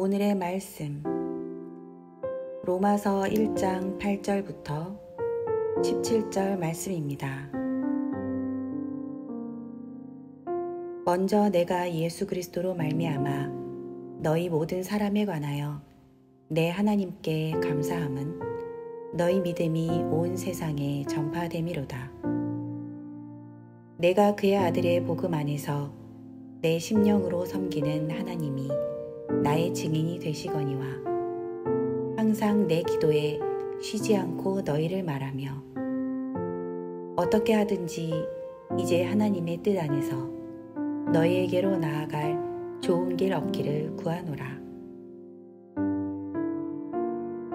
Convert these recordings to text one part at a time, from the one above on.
오늘의 말씀 로마서 1장 8절부터 17절 말씀입니다. 먼저 내가 예수 그리스도로 말미암아 너희 모든 사람에 관하여 내 하나님께 감사함은 너희 믿음이 온 세상에 전파됨이로다. 내가 그의 아들의 복음 안에서 내 심령으로 섬기는 하나님이 나의 증인이 되시거니와 항상 내 기도에 쉬지 않고 너희를 말하며 어떻게 하든지 이제 하나님의 뜻 안에서 너희에게로 나아갈 좋은 길 얻기를 구하노라.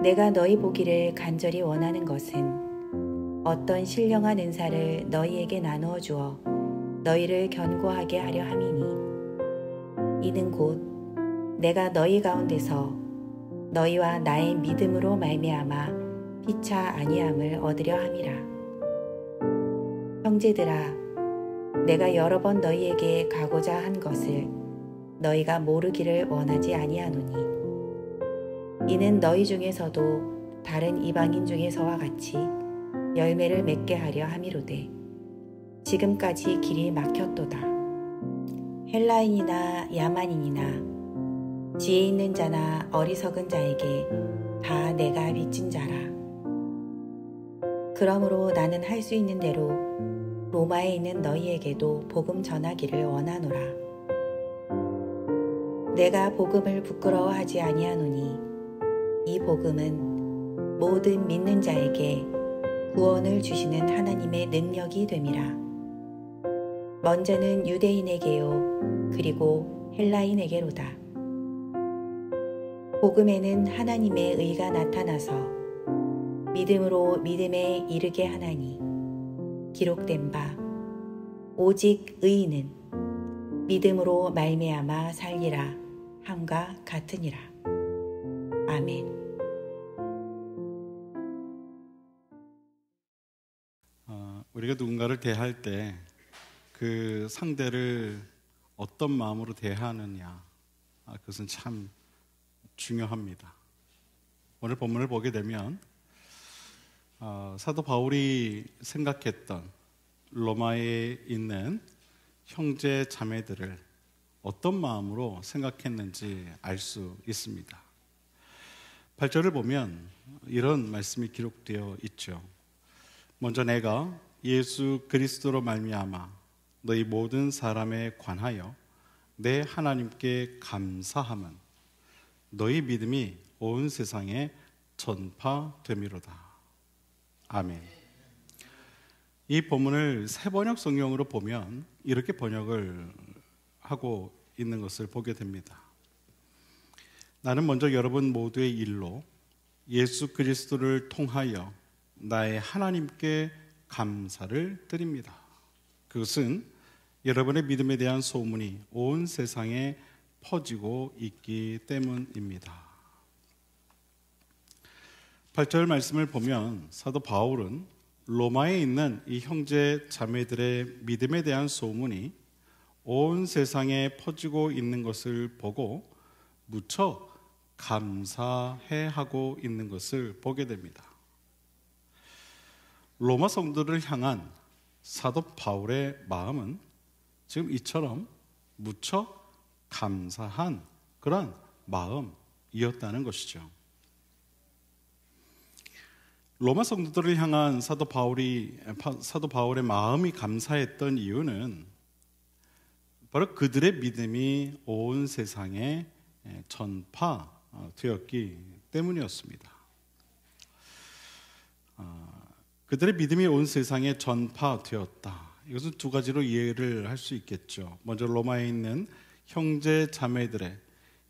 내가 너희 보기를 간절히 원하는 것은 어떤 신령한 은사를 너희에게 나누어 주어 너희를 견고하게 하려 함이니 이는 곧 내가 너희 가운데서 너희와 나의 믿음으로 말미암아 피차 아니함을 얻으려 함이라. 형제들아, 내가 여러 번 너희에게 가고자 한 것을 너희가 모르기를 원하지 아니하노니 이는 너희 중에서도 다른 이방인 중에서와 같이 열매를 맺게 하려 함이로되 지금까지 길이 막혔도다. 헬라인이나 야만인이나 지혜 있는 자나 어리석은 자에게 다 내가 빚진 자라. 그러므로 나는 할 수 있는 대로 로마에 있는 너희에게도 복음 전하기를 원하노라. 내가 복음을 부끄러워하지 아니하노니 이 복음은 모든 믿는 자에게 구원을 주시는 하나님의 능력이 됨이라. 먼저는 유대인에게요 그리고 헬라인에게로다. 복음에는 하나님의 의가 나타나서 믿음으로 믿음에 이르게 하나니 기록된 바 오직 의인은 믿음으로 말미암아 살리라 함과 같으니라. 아멘. 우리가 누군가를 대할 때 그 상대를 어떤 마음으로 대하느냐, 그것은 참 중요합니다. 오늘 본문을 보게 되면 사도 바울이 생각했던 로마에 있는 형제 자매들을 어떤 마음으로 생각했는지 알 수 있습니다. 8절을 보면 이런 말씀이 기록되어 있죠. 먼저 내가 예수 그리스도로 말미암아 너희 모든 사람에 관하여 내 하나님께 감사함은 너희 믿음이 온 세상에 전파됨이로다. 아멘. 이 본문을 새번역 성경으로 보면 이렇게 번역을 하고 있는 것을 보게 됩니다. 나는 먼저 여러분 모두의 일로 예수 그리스도를 통하여 나의 하나님께 감사를 드립니다. 그것은 여러분의 믿음에 대한 소문이 온 세상에 퍼지고 있기 때문입니다. 8절 말씀을 보면 사도 바울은 로마에 있는 이 형제 자매들의 믿음에 대한 소문이 온 세상에 퍼지고 있는 것을 보고 무척 감사해하고 있는 것을 보게 됩니다. 로마 성도를 향한 사도 바울의 마음은 지금 이처럼 무척 감사한 그런 마음이었다는 것이죠. 로마 성도들을 향한 사도 바울의 마음이 감사했던 이유는 바로 그들의 믿음이 온 세상에 전파되었기 때문이었습니다. 그들의 믿음이 온 세상에 전파되었다. 이것은 두 가지로 이해를 할 수 있겠죠. 먼저 로마에 있는 형제 자매들의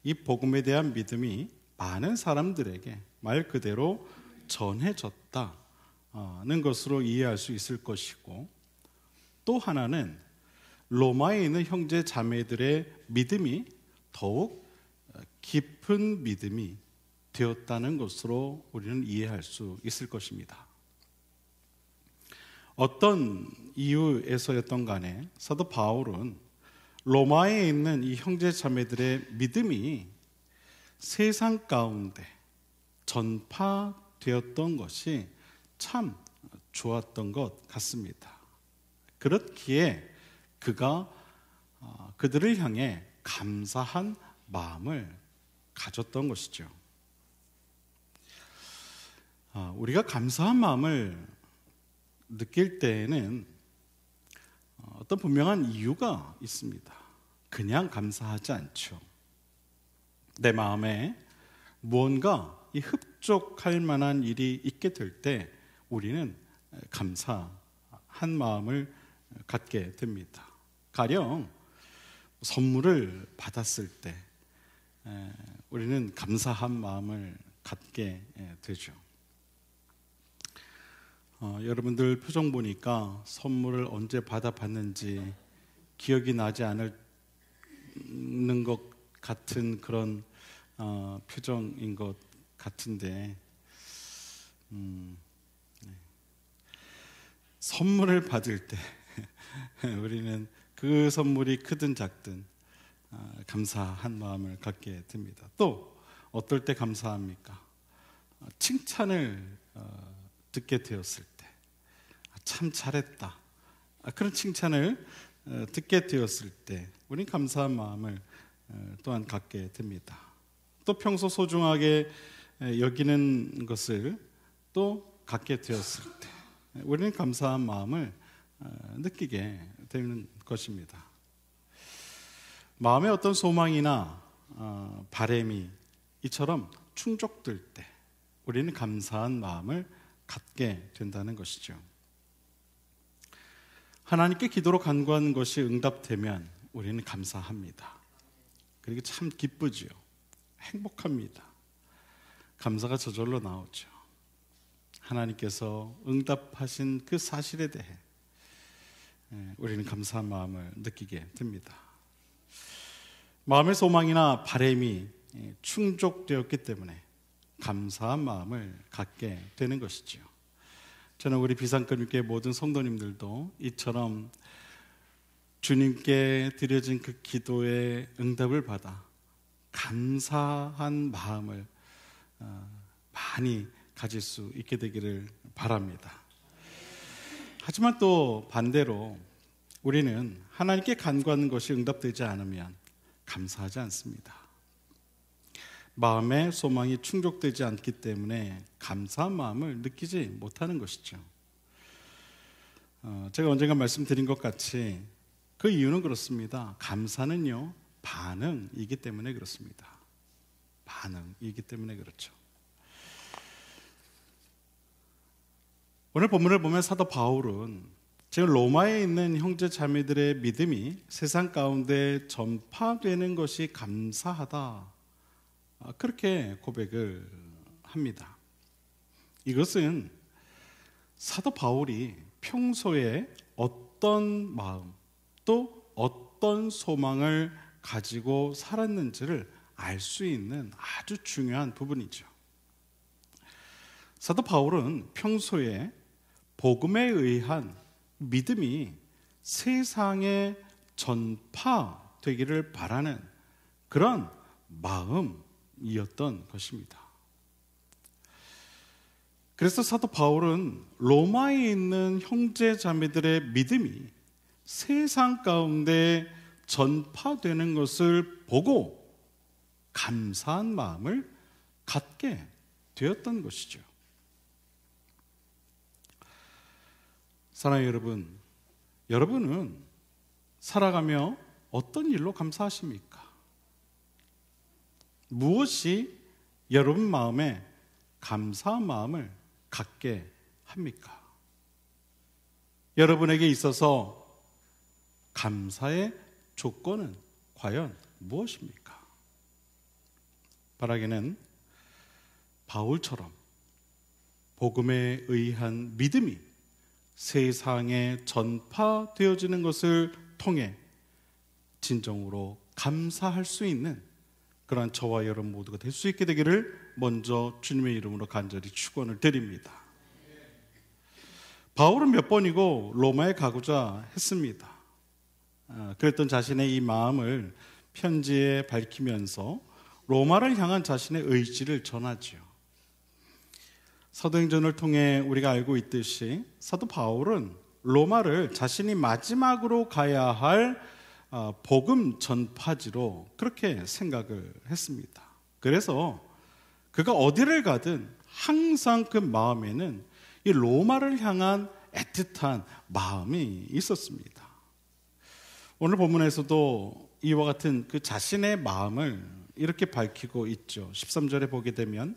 이 복음에 대한 믿음이 많은 사람들에게 말 그대로 전해졌다는 것으로 이해할 수 있을 것이고, 또 하나는 로마에 있는 형제 자매들의 믿음이 더욱 깊은 믿음이 되었다는 것으로 우리는 이해할 수 있을 것입니다. 어떤 이유에서였던 간에 사도 바울은 로마에 있는 이 형제 자매들의 믿음이 세상 가운데 전파되었던 것이 참 좋았던 것 같습니다. 그렇기에 그가 그들을 향해 감사한 마음을 가졌던 것이죠. 우리가 감사한 마음을 느낄 때에는 어떤 분명한 이유가 있습니다. 그냥 감사하지 않죠. 내 마음에 무언가 흡족할 만한 일이 있게 될 때 우리는 감사한 마음을 갖게 됩니다. 가령 선물을 받았을 때 우리는 감사한 마음을 갖게 되죠. 여러분들 표정 보니까 선물을 언제 받아봤는지 기억이 나지 않는 것 같은 그런 표정인 것 같은데, 선물을 받을 때 우리는 그 선물이 크든 작든 감사한 마음을 갖게 됩니다. 또 어떨 때 감사합니까? 칭찬을 듣게 되었을 때, 참 잘했다, 그런 칭찬을 듣게 되었을 때 우리는 감사한 마음을 또한 갖게 됩니다. 또 평소 소중하게 여기는 것을 또 갖게 되었을 때 우리는 감사한 마음을 느끼게 되는 것입니다. 마음의 어떤 소망이나 바람이 이처럼 충족될 때 우리는 감사한 마음을 갖게 된다는 것이죠. 하나님께 기도로 간구한 것이 응답되면 우리는 감사합니다. 그리고 참 기쁘지요. 행복합니다. 감사가 저절로 나오죠. 하나님께서 응답하신 그 사실에 대해 우리는 감사한 마음을 느끼게 됩니다. 마음의 소망이나 바람이 충족되었기 때문에 감사한 마음을 갖게 되는 것이죠. 저는 우리 비상금육회 모든 성도님들도 이처럼 주님께 드려진 그 기도의 응답을 받아 감사한 마음을 많이 가질 수 있게 되기를 바랍니다. 하지만 또 반대로 우리는 하나님께 간구하는 것이 응답되지 않으면 감사하지 않습니다. 마음의 소망이 충족되지 않기 때문에 감사한 마음을 느끼지 못하는 것이죠. 제가 언젠가 말씀드린 것 같이 그 이유는 그렇습니다. 감사는요, 반응이기 때문에 그렇습니다. 반응이기 때문에 그렇죠. 오늘 본문을 보면 사도 바울은 지금 로마에 있는 형제 자매들의 믿음이 세상 가운데 전파되는 것이 감사하다, 그렇게 고백을 합니다. 이것은 사도 바울이 평소에 어떤 마음 또 어떤 소망을 가지고 살았는지를 알 수 있는 아주 중요한 부분이죠. 사도 바울은 평소에 복음에 의한 믿음이 세상에 전파되기를 바라는 그런 마음이었던 것입니다. 그래서 사도 바울은 로마에 있는 형제 자매들의 믿음이 세상 가운데 전파되는 것을 보고 감사한 마음을 갖게 되었던 것이죠. 사랑하는 여러분, 여러분은 살아가며 어떤 일로 감사하십니까? 무엇이 여러분 마음에 감사한 마음을 갖게 합니까? 여러분에게 있어서 감사의 조건은 과연 무엇입니까? 바라기는 바울처럼 복음에 의한 믿음이 세상에 전파되어지는 것을 통해 진정으로 감사할 수 있는 그러한 저와 여러분 모두가 될 수 있게 되기를 먼저 주님의 이름으로 간절히 축원을 드립니다. 바울은 몇 번이고 로마에 가고자 했습니다. 그랬던 자신의 이 마음을 편지에 밝히면서 로마를 향한 자신의 의지를 전하죠. 사도행전을 통해 우리가 알고 있듯이 사도 바울은 로마를 자신이 마지막으로 가야 할 복음 전파지로 그렇게 생각을 했습니다. 그래서 그가 어디를 가든 항상 그 마음에는 이 로마를 향한 애틋한 마음이 있었습니다. 오늘 본문에서도 이와 같은 그 자신의 마음을 이렇게 밝히고 있죠. 13절에 보게 되면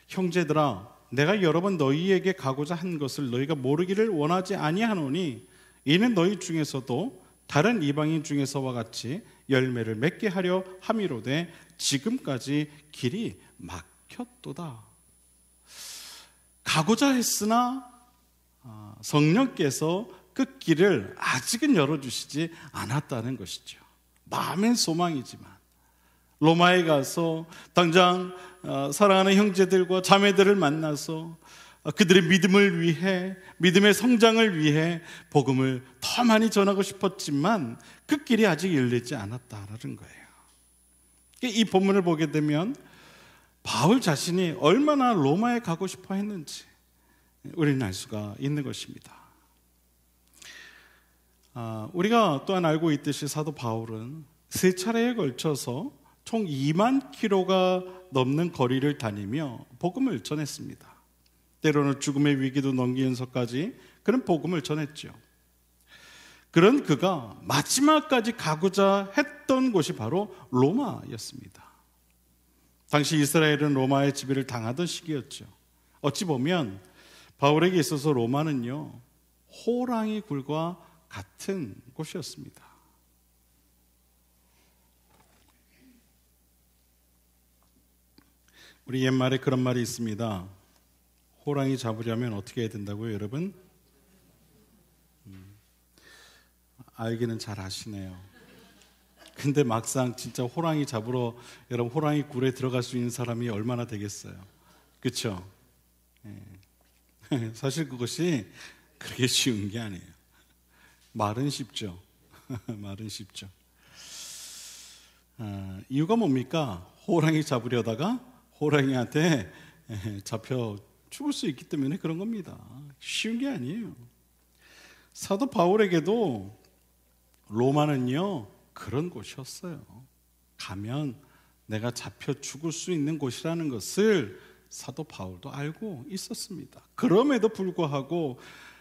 형제들아 내가 여러 번 너희에게 가고자 한 것을 너희가 모르기를 원하지 아니하노니 이는 너희 중에서도 다른 이방인 중에서와 같이 열매를 맺게 하려 함이로되 지금까지 길이 막혔도다. 가고자 했으나 성령께서 그 길을 아직은 열어주시지 않았다는 것이죠. 마음엔 소망이지만 로마에 가서 당장 사랑하는 형제들과 자매들을 만나서 그들의 믿음을 위해, 믿음의 성장을 위해 복음을 더 많이 전하고 싶었지만 그 길이 아직 열리지 않았다라는 거예요. 이 본문을 보게 되면 바울 자신이 얼마나 로마에 가고 싶어 했는지 우리는 알 수가 있는 것입니다. 우리가 또한 알고 있듯이 사도 바울은 세 차례에 걸쳐서 총 2만 킬로가 넘는 거리를 다니며 복음을 전했습니다. 때로는 죽음의 위기도 넘기면서까지 그런 복음을 전했죠. 그런 그가 마지막까지 가고자 했던 곳이 바로 로마였습니다. 당시 이스라엘은 로마의 지배를 당하던 시기였죠. 어찌 보면 바울에게 있어서 로마는요, 호랑이 굴과 같은 곳이었습니다. 우리 옛말에 그런 말이 있습니다. 호랑이 잡으려면 어떻게 해야 된다고요, 여러분? 알기는 잘 아시네요. 근데 막상 진짜 호랑이 잡으러 여러분 호랑이 굴에 들어갈 수 있는 사람이 얼마나 되겠어요? 그렇죠? 사실 그것이 그렇게 쉬운 게 아니에요. 말은 쉽죠. 말은 쉽죠. 이유가 뭡니까? 호랑이 잡으려다가 호랑이한테 잡혀 죽을 수 있기 때문에 그런 겁니다. 쉬운 게 아니에요. 사도 바울에게도 로마는요 그런 곳이었어요. 가면 내가 잡혀 죽을 수 있는 곳이라는 것을 사도 바울도 알고 있었습니다. 그럼에도 불구하고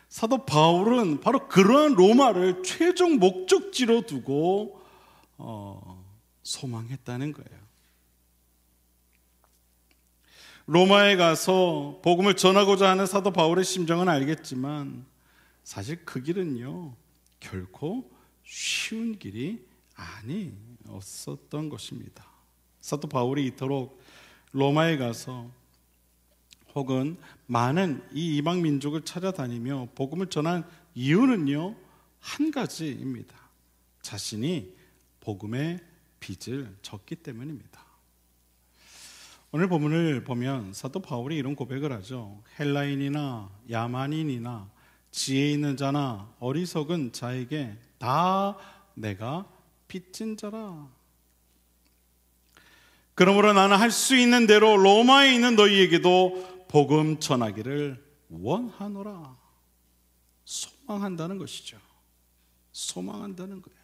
사도 바울은 바로 그러한 로마를 최종 목적지로 두고 소망했다는 거예요. 로마에 가서 복음을 전하고자 하는 사도 바울의 심정은 알겠지만 사실 그 길은요 결코 쉬운 길이 아니었었던 것입니다. 사도 바울이 이토록 로마에 가서 혹은 많은 이 이방 민족을 찾아다니며 복음을 전한 이유는요 한 가지입니다. 자신이 복음의 빚을 졌기 때문입니다. 오늘 본문을 보면 사도 바울이 이런 고백을 하죠. 헬라인이나 야만인이나 지혜 있는 자나 어리석은 자에게 다 내가 빚진 자라. 그러므로 나는 할 수 있는 대로 로마에 있는 너희에게도 복음 전하기를 원하노라. 소망한다는 것이죠. 소망한다는 거예요.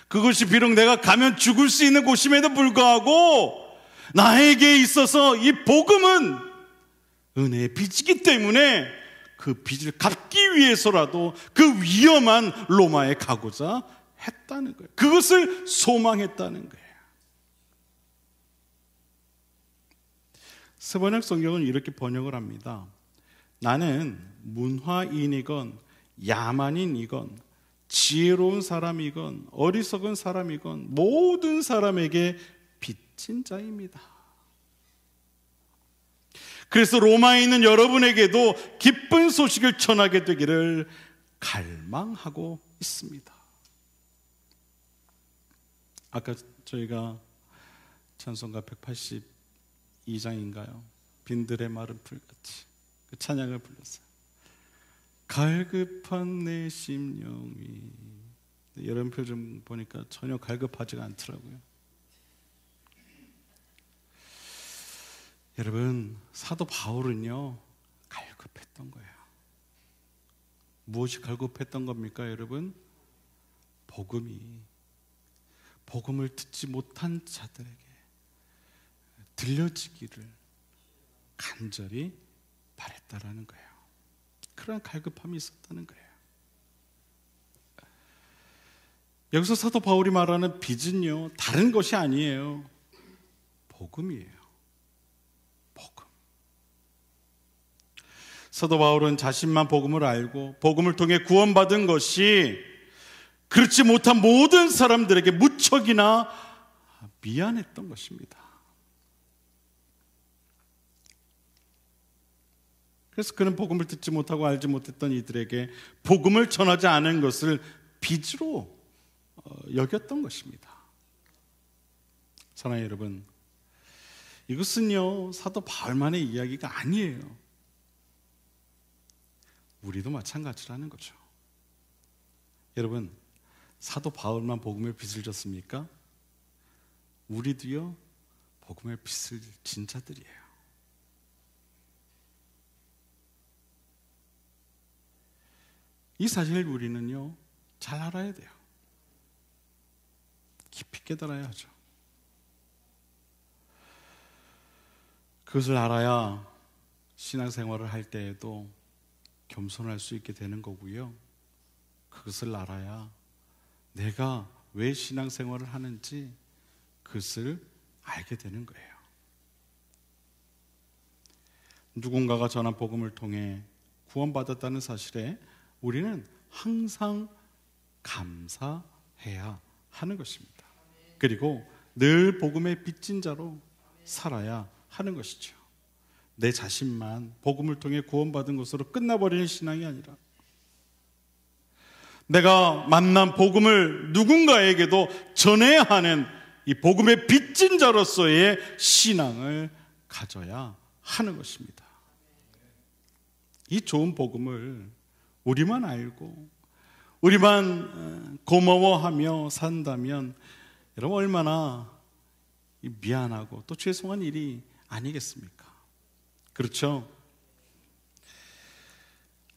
그것이 비록 내가 가면 죽을 수 있는 곳임에도 불구하고 나에게 있어서 이 복음은 은혜의 빚이기 때문에 그 빚을 갚기 위해서라도 그 위험한 로마에 가고자 했다는 거예요. 그것을 소망했다는 거예요. 세번역 성경은 이렇게 번역을 합니다. 나는 문화인이건 야만인이건 지혜로운 사람이건 어리석은 사람이건 모든 사람에게 빚진 자입니다. 그래서 로마에 있는 여러분에게도 기쁜 소식을 전하게 되기를 갈망하고 있습니다. 아까 저희가 찬송가 182장인가요? 빈들의 마른 풀같이 그 찬양을 불렀어요. 갈급한 내 심령이. 여름 표정 보니까 전혀 갈급하지가 않더라고요. 여러분, 사도 바울은요 갈급했던 거예요. 무엇이 갈급했던 겁니까, 여러분? 복음을 듣지 못한 자들에게 들려지기를 간절히 바랬다라는 거예요. 그런 갈급함이 있었다는 거예요. 여기서 사도 바울이 말하는 빚은요 다른 것이 아니에요. 복음이에요. 복음. 사도 바울은 자신만 복음을 알고 복음을 통해 구원받은 것이 그렇지 못한 모든 사람들에게 무척이나 미안했던 것입니다. 그래서 그는 복음을 듣지 못하고 알지 못했던 이들에게 복음을 전하지 않은 것을 빚으로 여겼던 것입니다. 사랑하는 여러분, 이것은요 사도 바울만의 이야기가 아니에요. 우리도 마찬가지라는 거죠. 여러분, 사도 바울만 복음의 빚을 졌습니까? 우리도요 복음의 빚을 진 자들이에요. 이 사실을 우리는요 잘 알아야 돼요. 깊이 깨달아야 하죠. 그것을 알아야 신앙생활을 할 때에도 겸손할 수 있게 되는 거고요. 그것을 알아야 내가 왜 신앙생활을 하는지 그것을 알게 되는 거예요. 누군가가 전한 복음을 통해 구원받았다는 사실에 우리는 항상 감사해야 하는 것입니다. 그리고 늘 복음의 빚진 자로 살아야 하는 것이죠. 내 자신만 복음을 통해 구원받은 것으로 끝나버리는 신앙이 아니라 내가 만난 복음을 누군가에게도 전해야 하는 이 복음의 빚진 자로서의 신앙을 가져야 하는 것입니다. 이 좋은 복음을 우리만 알고 우리만 고마워하며 산다면 여러분 얼마나 미안하고 또 죄송한 일이 아니겠습니까? 그렇죠?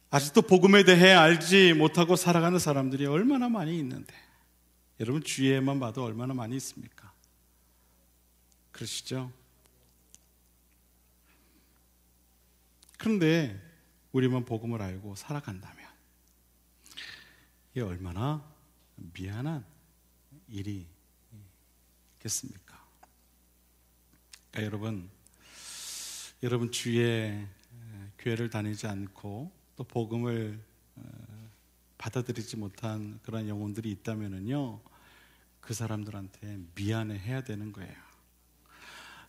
아직도 복음에 대해 알지 못하고 살아가는 사람들이 얼마나 많이 있는데 여러분 주위에만 봐도 얼마나 많이 있습니까? 그러시죠? 그런데 우리만 복음을 알고 살아간다면 이게 얼마나 미안한 일이겠습니까? 그러니까 여러분 주위에 교회를 다니지 않고 또 복음을 받아들이지 못한 그런 영혼들이 있다면은요 그 사람들한테 미안해해야 되는 거예요.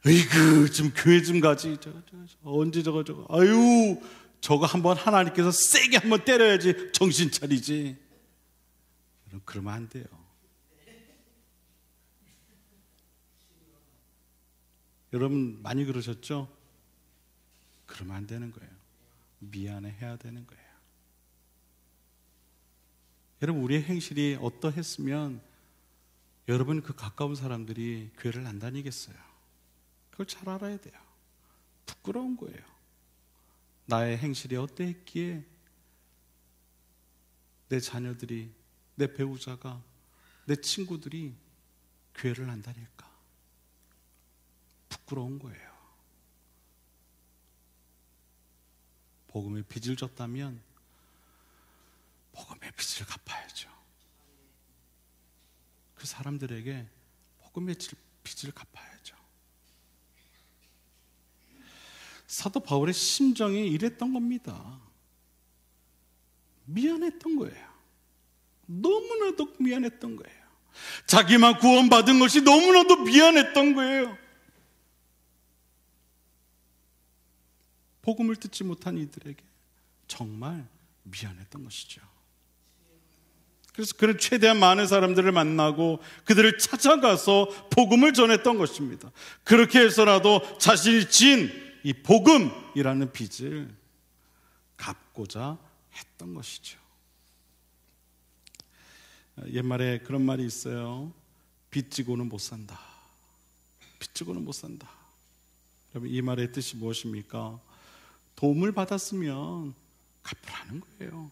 으이그 좀 교회 좀 가지 언제 저거 아유 저거 한번 하나님께서 세게 한번 때려야지 정신 차리지. 그러면 안 돼요. 여러분 많이 그러셨죠? 그러면 안 되는 거예요. 미안해해야 되는 거예요. 여러분 우리의 행실이 어떠했으면 여러분 그 가까운 사람들이 교회를 안 다니겠어요? 그걸 잘 알아야 돼요. 부끄러운 거예요. 나의 행실이 어떠했기에 내 자녀들이, 내 배우자가, 내 친구들이 교회를 안 다닐까? 부끄러운 거예요. 복음의 빚을 졌다면 복음의 빚을 갚아야죠. 그 사람들에게 복음의 빚을 갚아야죠. 사도 바울의 심정이 이랬던 겁니다. 미안했던 거예요. 너무나도 미안했던 거예요. 자기만 구원받은 것이 너무나도 미안했던 거예요. 복음을 듣지 못한 이들에게 정말 미안했던 것이죠. 그래서 그는 최대한 많은 사람들을 만나고 그들을 찾아가서 복음을 전했던 것입니다. 그렇게 해서라도 자신이 진 이 복음이라는 빚을 갚고자 했던 것이죠. 옛말에 그런 말이 있어요. 빚지고는 못 산다. 빚지고는 못 산다. 여러분, 이 말의 뜻이 무엇입니까? 도움을 받았으면 갚으라는 거예요.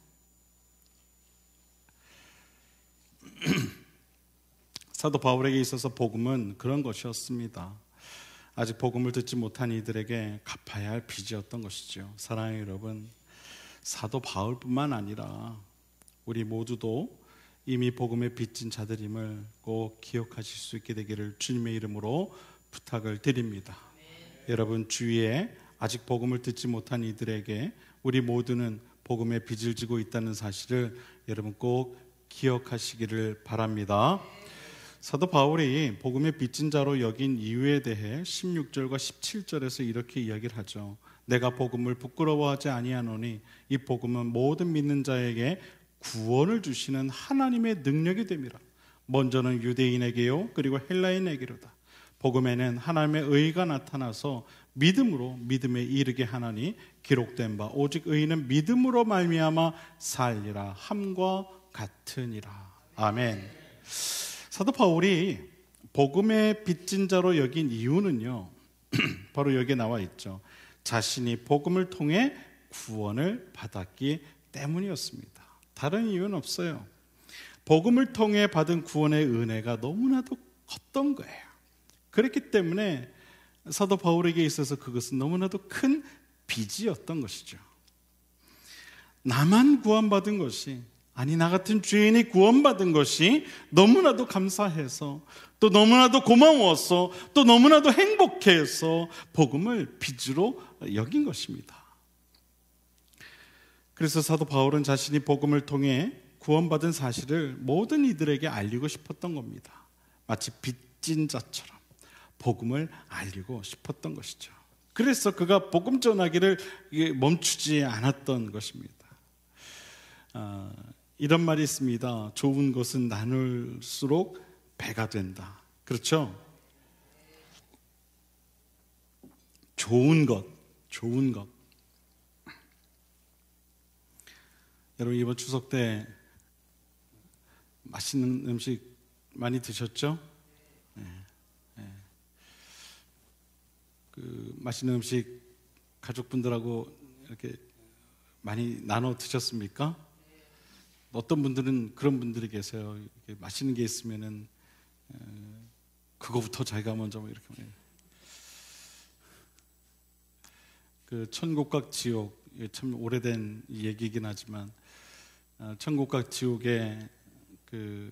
사도 바울에게 있어서 복음은 그런 것이었습니다. 아직 복음을 듣지 못한 이들에게 갚아야 할 빚이었던 것이죠. 사랑하는 여러분, 사도 바울뿐만 아니라 우리 모두도 이미 복음에 빚진 자들임을 꼭 기억하실 수 있게 되기를 주님의 이름으로 부탁을 드립니다. 여러분 주위에 아직 복음을 듣지 못한 이들에게 우리 모두는 복음의 빚을 지고 있다는 사실을 여러분 꼭 기억하시기를 바랍니다. 사도 바울이 복음의 빚진 자로 여긴 이유에 대해 16절과 17절에서 이렇게 이야기를 하죠. 내가 복음을 부끄러워하지 아니하노니 이 복음은 모든 믿는 자에게 구원을 주시는 하나님의 능력이 됨이라. 먼저는 유대인에게요 그리고 헬라인에게로다. 복음에는 하나님의 의가 나타나서 믿음으로 믿음에 이르게 하나니 기록된 바 오직 의인은 믿음으로 말미암아 살리라 함과 같으니라. 아멘. 사도 바울이 복음의 빚진 자로 여긴 이유는요 바로 여기에 나와 있죠. 자신이 복음을 통해 구원을 받았기 때문이었습니다. 다른 이유는 없어요. 복음을 통해 받은 구원의 은혜가 너무나도 컸던 거예요. 그렇기 때문에 사도 바울에게 있어서 그것은 너무나도 큰 빚이었던 것이죠. 나만 구원받은 것이, 아니 나 같은 죄인이 구원받은 것이 너무나도 감사해서, 또 너무나도 고마워서, 또 너무나도 행복해서 복음을 빚으로 여긴 것입니다. 그래서 사도 바울은 자신이 복음을 통해 구원받은 사실을 모든 이들에게 알리고 싶었던 겁니다. 마치 빚진 자처럼 복음을 알리고 싶었던 것이죠. 그래서 그가 복음 전하기를 멈추지 않았던 것입니다. 이런 말이 있습니다. 좋은 것은 나눌수록 배가 된다. 그렇죠? 좋은 것. 여러분 이번 추석 때 맛있는 음식 많이 드셨죠? 네. 그 맛있는 음식 가족분들하고 이렇게 많이 나눠 드셨습니까? 어떤 분들은 그런 분들이 계세요. 이렇게 맛있는 게 있으면은 그거부터 자기가 먼저 뭐 이렇게 그 천국과 지옥, 참 오래된 얘기이긴 하지만 천국과 지옥에 그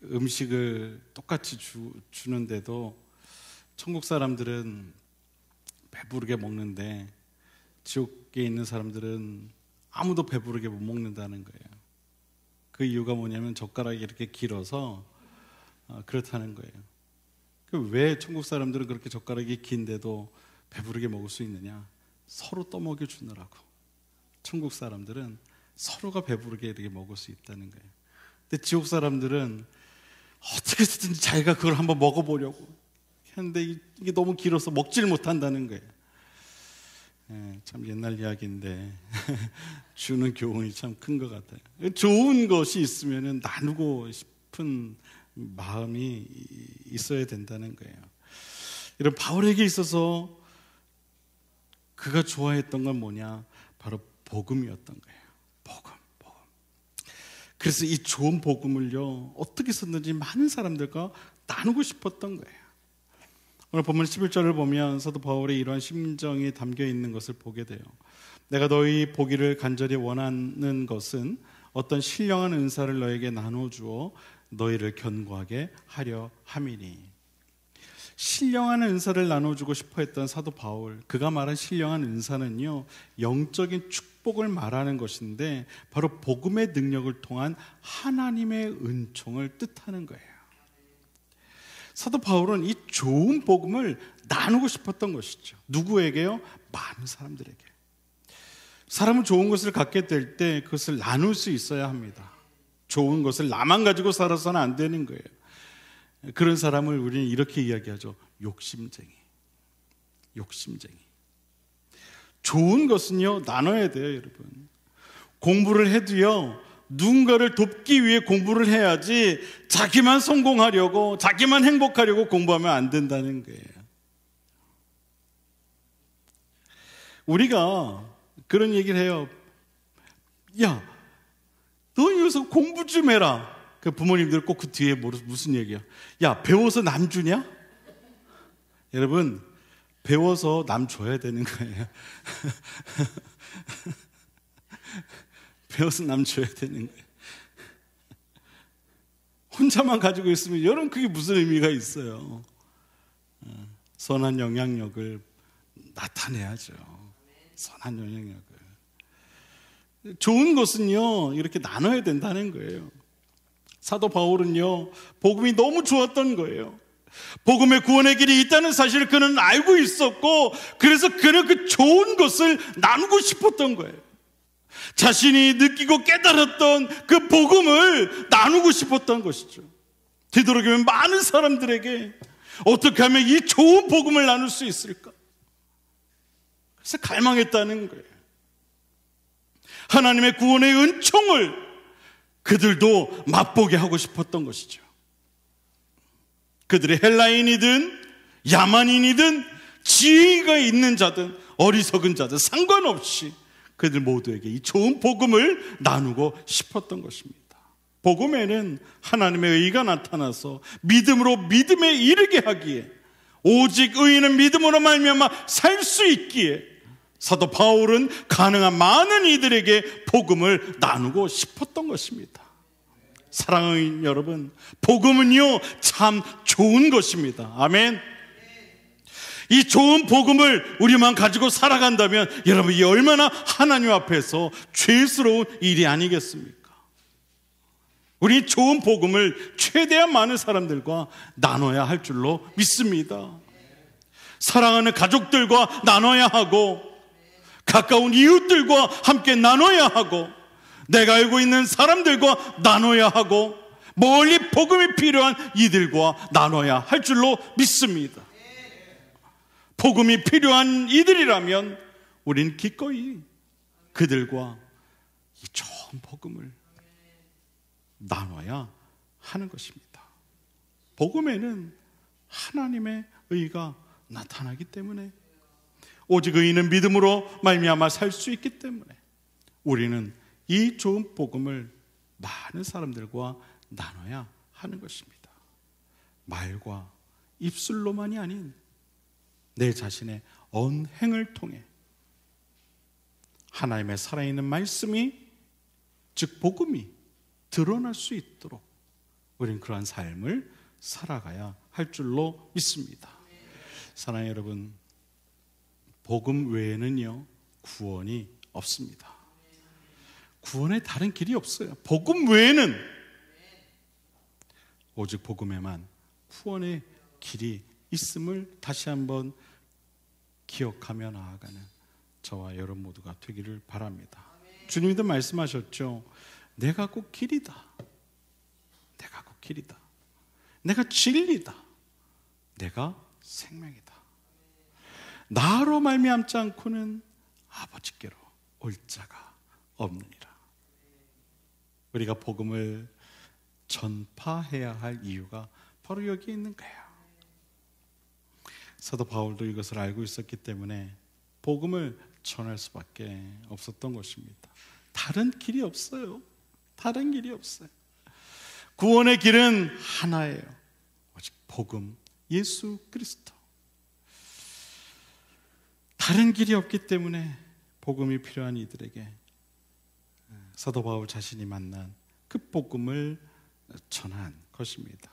음식을 똑같이 주는데도 천국 사람들은 배부르게 먹는데 지옥에 있는 사람들은 아무도 배부르게 못 먹는다는 거예요. 그 이유가 뭐냐면 젓가락이 이렇게 길어서 그렇다는 거예요. 왜 천국 사람들은 그렇게 젓가락이 긴데도 배부르게 먹을 수 있느냐? 서로 떠먹여 주느라고. 천국 사람들은 서로가 배부르게 이렇게 먹을 수 있다는 거예요. 근데 지옥 사람들은 어떻게 해서든지 자기가 그걸 한번 먹어보려고 했는데 이게 너무 길어서 먹질 못한다는 거예요. 참 옛날 이야기인데 주는 교훈이 참 큰 것 같아요. 좋은 것이 있으면 나누고 싶은 마음이 있어야 된다는 거예요. 이런 바울에게 있어서 그가 좋아했던 건 뭐냐? 바로 복음이었던 거예요. 복음. 그래서 이 좋은 복음을요 어떻게 썼는지 많은 사람들과 나누고 싶었던 거예요. 오늘 본문 11절을 보면 사도 바울의 이러한 심정이 담겨 있는 것을 보게 돼요. 내가 너희 보기를 간절히 원하는 것은 어떤 신령한 은사를 너에게 나눠주어 너희를 견고하게 하려 함이니. 신령한 은사를 나눠주고 싶어 했던 사도 바울, 그가 말한 신령한 은사는요 영적인 축복을 말하는 것인데 바로 복음의 능력을 통한 하나님의 은총을 뜻하는 거예요. 사도 바울은 이 좋은 복음을 나누고 싶었던 것이죠. 누구에게요? 많은 사람들에게. 사람은 좋은 것을 갖게 될 때 그것을 나눌 수 있어야 합니다. 좋은 것을 나만 가지고 살아서는 안 되는 거예요. 그런 사람을 우리는 이렇게 이야기하죠. 욕심쟁이. 좋은 것은요 나눠야 돼요, 여러분. 공부를 해도요 누군가를 돕기 위해 공부를 해야지 자기만 성공하려고, 자기만 행복하려고 공부하면 안 된다는 거예요. 우리가 그런 얘기를 해요. 야, 너 여기서 공부 좀 해라. 그 부모님들 꼭 그 뒤에 무슨 얘기야? 야, 배워서 남 주냐? 여러분, 배워서 남 줘야 되는 거예요. 배워서 남 줘야 되는 거예요. 혼자만 가지고 있으면 여러분 그게 무슨 의미가 있어요? 선한 영향력을 나타내야죠. 선한 영향력을. 좋은 것은요, 이렇게 나눠야 된다는 거예요. 사도 바울은요, 복음이 너무 좋았던 거예요. 복음의 구원의 길이 있다는 사실을 그는 알고 있었고, 그래서 그는 그 좋은 것을 나누고 싶었던 거예요. 자신이 느끼고 깨달았던 그 복음을 나누고 싶었던 것이죠. 되도록이면 많은 사람들에게 어떻게 하면 이 좋은 복음을 나눌 수 있을까? 그래서 갈망했다는 거예요. 하나님의 구원의 은총을 그들도 맛보게 하고 싶었던 것이죠. 그들이 헬라인이든 야만인이든 지혜가 있는 자든 어리석은 자든 상관없이 그들 모두에게 이 좋은 복음을 나누고 싶었던 것입니다. 복음에는 하나님의 의가 나타나서 믿음으로 믿음에 이르게 하기에, 오직 의인은 믿음으로 말미암아 살 수 있기에 사도 바울은 가능한 많은 이들에게 복음을 나누고 싶었던 것입니다. 사랑하는 여러분, 복음은요 참 좋은 것입니다. 아멘. 이 좋은 복음을 우리만 가지고 살아간다면 여러분, 이 얼마나 하나님 앞에서 죄스러운 일이 아니겠습니까? 우리 좋은 복음을 최대한 많은 사람들과 나눠야 할 줄로 믿습니다. 사랑하는 가족들과 나눠야 하고, 가까운 이웃들과 함께 나눠야 하고, 내가 알고 있는 사람들과 나눠야 하고, 멀리 복음이 필요한 이들과 나눠야 할 줄로 믿습니다. 복음이 필요한 이들이라면 우린 기꺼이 그들과 이 좋은 복음을 나눠야 하는 것입니다. 복음에는 하나님의 의가 나타나기 때문에, 오직 의인은 믿음으로 말미암아 살 수 있기 때문에 우리는 이 좋은 복음을 많은 사람들과 나눠야 하는 것입니다. 말과 입술로만이 아닌 내 자신의 언행을 통해 하나님의 살아있는 말씀이, 즉 복음이 드러날 수 있도록 우리는 그러한 삶을 살아가야 할 줄로 믿습니다. 사랑하는 여러분, 복음 외에는요 구원이 없습니다. 구원의 다른 길이 없어요. 복음 외에는 오직 복음에만 구원의 길이 있음을 다시 한번 기억하며 나아가는 저와 여러분 모두가 되기를 바랍니다. 주님도 말씀하셨죠. 내가 곧 길이다. 내가 곧 길이다. 내가 진리다. 내가 생명이다. 나로 말미암지 않고는 아버지께로 올 자가 없느니라. 우리가 복음을 전파해야 할 이유가 바로 여기에 있는 거예요. 사도 바울도 이것을 알고 있었기 때문에 복음을 전할 수밖에 없었던 것입니다. 다른 길이 없어요. 다른 길이 없어요. 구원의 길은 하나예요. 오직 복음, 예수 그리스도. 다른 길이 없기 때문에 복음이 필요한 이들에게 사도 바울 자신이 만난 그 복음을 전한 것입니다.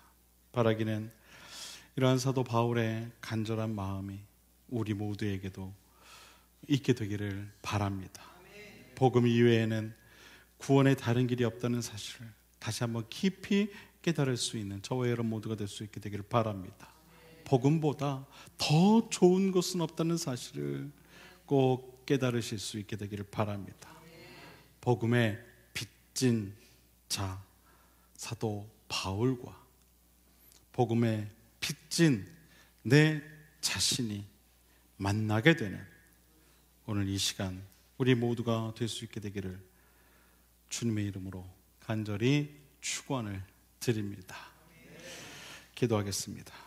바라기는 이러한 사도 바울의 간절한 마음이 우리 모두에게도 있게 되기를 바랍니다. 복음 이외에는 구원의 다른 길이 없다는 사실을 다시 한번 깊이 깨달을 수 있는 저와 여러분 모두가 될 수 있게 되기를 바랍니다. 복음보다 더 좋은 것은 없다는 사실을 꼭 깨달으실 수 있게 되기를 바랍니다. 복음에 빚진 자 사도 바울과 복음에 빚진 내 자신이 만나게 되는 오늘 이 시간 우리 모두가 될 수 있게 되기를 주님의 이름으로 간절히 축원을 드립니다. 기도하겠습니다.